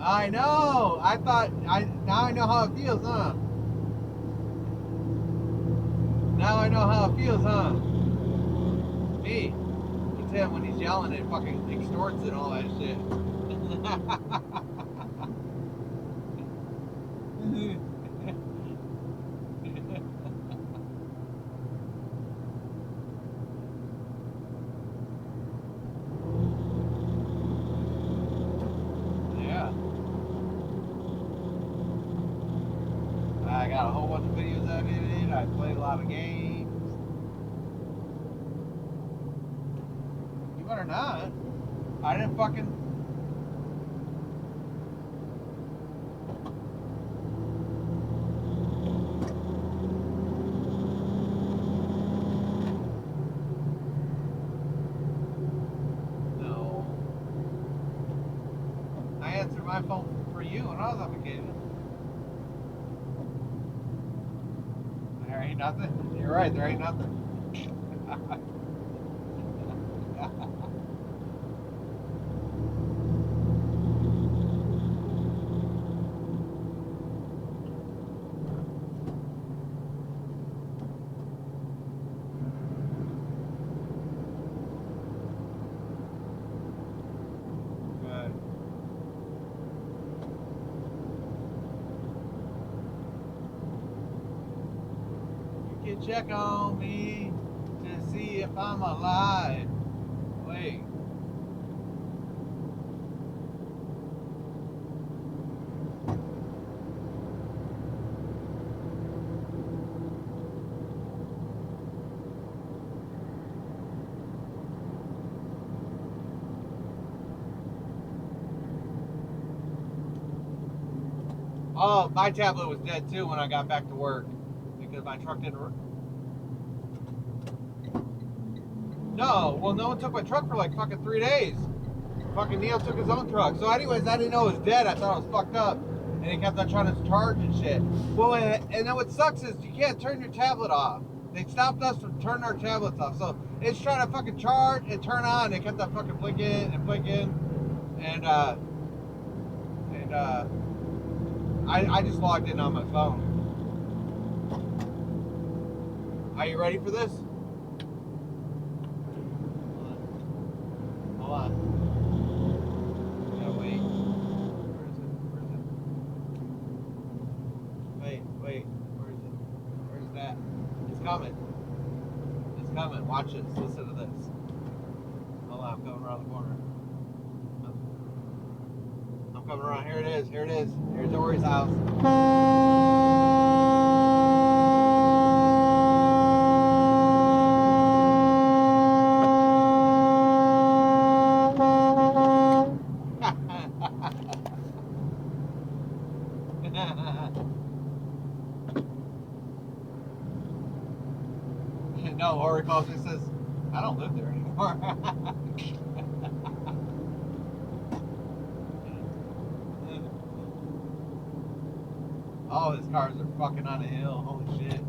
I know. Now I know how it feels, huh? Now I know how it feels, huh? Me. It's him when he's yelling and fucking extorts and all that shit. Yeah. I got a whole bunch of videos edited. I played a lot of games. You better not. I didn't fucking. No. I answered my phone for you when I was on vacation. There ain't nothing. You're right, there ain't nothing. Good. You can check on me to see if I'm alive. Wait. Oh, my tablet was dead too when I got back to work because my truck didn't work. No, well, no one took my truck for like fucking 3 days. Fucking Neil took his own truck. So, anyways, I didn't know it was dead. I thought it was fucked up, and he kept on trying to charge and shit. Well, and then what sucks is you can't turn your tablet off. They stopped us from turning our tablets off. So it's trying to fucking charge and turn on. They kept on fucking blinking and blinking, and I just logged in on my phone. Are you ready for this? Hold on. Yeah, wait. Where is it? Wait. Where is it? Where's that? It's coming. It's coming. Watch this. Listen to this. Hold on. I'm coming around the corner. I'm coming around. Here it is. Here it is. Here's Ori's house. No, Ori calls me and says, I don't live there anymore. Oh, his cars are fucking on a hill. Holy shit.